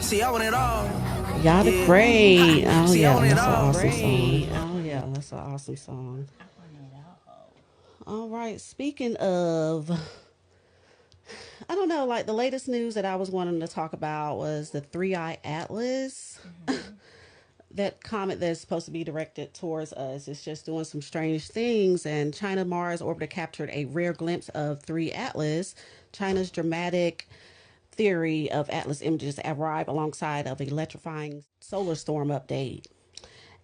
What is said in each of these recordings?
See, I want it all. Y'all the great. Oh See, I yeah, want it that's an all. awesome song. Oh yeah, that's an awesome song. All right. Speaking of, I don't know, like the latest news that I was wanting to talk about was the 3iatlas. That comet that's supposed to be directed towards us is just doing some strange things. And China Mars orbiter captured a rare glimpse of 3iatlas. China's dramatic theory of Atlas images arrive alongside of electrifying solar storm update.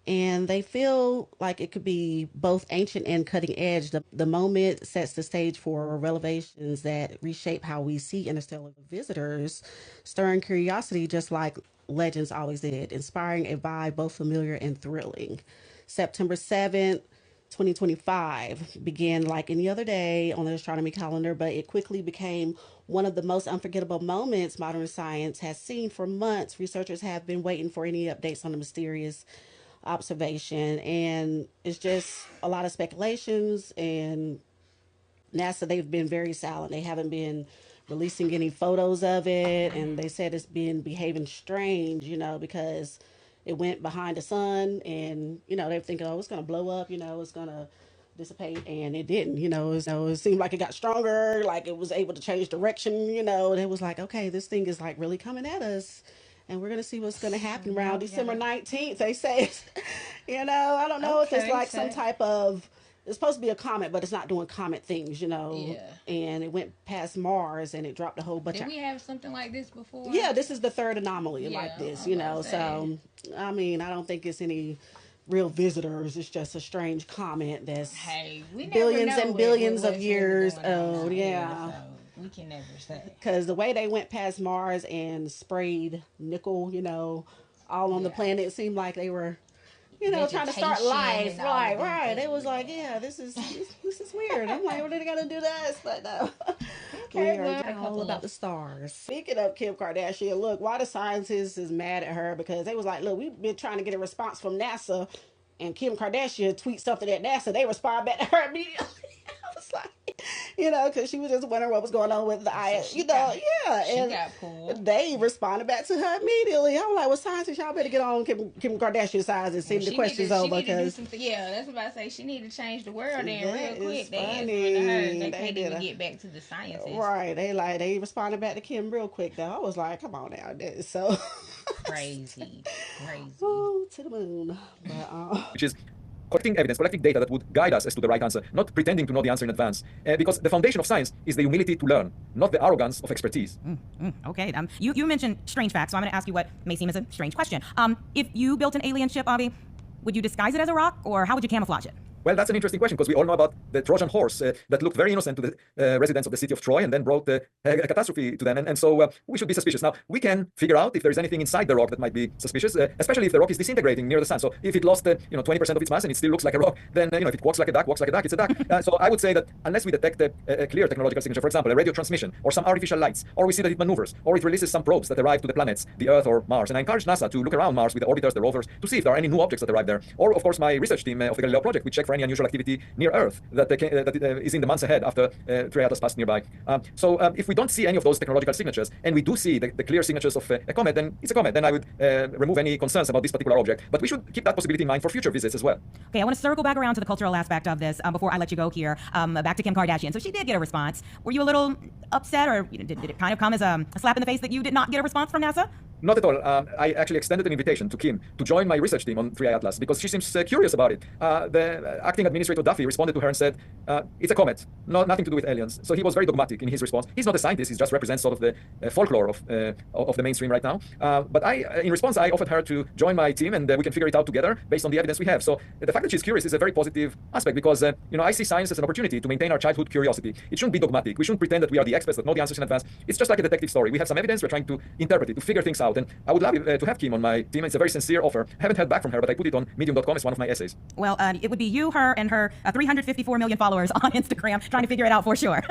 And they feel like it could be both ancient and cutting edge. The moment sets the stage for revelations that reshape how we see interstellar visitors, stirring curiosity just like legends always did, inspiring a vibe both familiar and thrilling. September 7th, 2025 began like any other day on the astronomy calendar, but it quickly became one of the most unforgettable moments modern science has seen for months. Researchers have been waiting for any updates on the mysterious observation, and it's just a lot of speculations. And NASA, they've been very silent. They haven't been releasing any photos of it, and they said it's been behaving strange, because it went behind the sun, and they're thinking, oh, it's going to blow up, it's going to dissipate, and it didn't. It seemed like it got stronger, like it was able to change direction, and it was like, okay, this thing is like really coming at us, and we're gonna see what's gonna happen around December 19th. They say, I don't know if it's like some type of. It's supposed to be a comet, but it's not doing comet things, Yeah. And it went past Mars and it dropped a whole bunch Did of. we have something like this before? Yeah, this is the third anomaly Yeah, like this, I was about to So, I mean, I don't think it's any real visitors. It's just a strange comet that's we never billions know and billions what's of really years going on old. out here, Yeah. so we can never say. Because the way they went past Mars and sprayed nickel, all on the Yeah. planet, it seemed like they were, trying to start Vegetation life. and all Right, of them right. It things, was like, yeah. yeah, this is weird. I'm like, what are they gonna do to us? But no, Okay, we are well, just all about the stars. Speaking of Kim Kardashian, look, why the scientists is mad at her because they was like, look, we've been trying to get a response from NASA, and Kim Kardashian tweets something at NASA, they respond back to her immediately. I was like, because she was just wondering what was going on with the eye, yeah. She And got pulled. they responded back to her immediately. I'm like, well, scientists, y'all better get on Kim Kardashian's side and send the questions over. Because Yeah, that's what I say. She need to change the world in that real is quick. They funny. answering to her. They They can't did even a- get back to the sciences. Right. They responded back to Kim real quick though. I was like, come on now. So Crazy. oh, to the moon. But which is collecting evidence, collecting data that would guide us as to the right answer, not pretending to know the answer in advance. Because the foundation of science is the humility to learn, not the arrogance of expertise. Okay. You mentioned strange facts, so I'm going to ask you what may seem as a strange question. If you built an alien ship, Avi, would you disguise it as a rock, or how would you camouflage it? Well, that's an interesting question because we all know about the Trojan horse that looked very innocent to the residents of the city of Troy and then brought a catastrophe to them. And so we should be suspicious. Now, we can figure out if there is anything inside the rock that might be suspicious, especially if the rock is disintegrating near the sun. So if it lost 20% of its mass and it still looks like a rock, then if it walks like a duck, it's a duck. So I would say that unless we detect a clear technological signature, for example, a radio transmission or some artificial lights, or we see that it maneuvers, or it releases some probes that arrive to the planets, the Earth or Mars. And I encourage NASA to look around Mars with the orbiters, the rovers, to see if there are any new objects that arrive there. Or, of course, my research team of the Galileo project, we check for any unusual activity near Earth that is in the months ahead after 3iatlas passed nearby. So if we don't see any of those technological signatures, and we do see the clear signatures of a comet, then it's a comet. Then I would remove any concerns about this particular object. But we should keep that possibility in mind for future visits as well. Okay, I want to circle back around to the cultural aspect of this before I let you go here. Back to Kim Kardashian. So she did get a response. Were you a little upset, or did it kind of come as a slap in the face that you did not get a response from NASA? Not at all. I actually extended an invitation to Kim to join my research team on 3iatlas because she seems curious about it. The acting administrator Duffy responded to her and said, it's a comet, nothing to do with aliens. So he was very dogmatic in his response. He's not a scientist, he just represents sort of the folklore of the mainstream right now. But in response, I offered her to join my team and we can figure it out together based on the evidence we have. So the fact that she's curious is a very positive aspect because, I see science as an opportunity to maintain our childhood curiosity. It shouldn't be dogmatic. We shouldn't pretend that we are the experts that know the answers in advance. It's just like a detective story. We have some evidence, we're trying to interpret it, to figure things out. And I would love to have Kim on my team. It's a very sincere offer. I haven't heard back from her, but I put it on medium.com as one of my essays. Well, it would be you, her, and her 354 million followers on Instagram trying to figure it out for sure.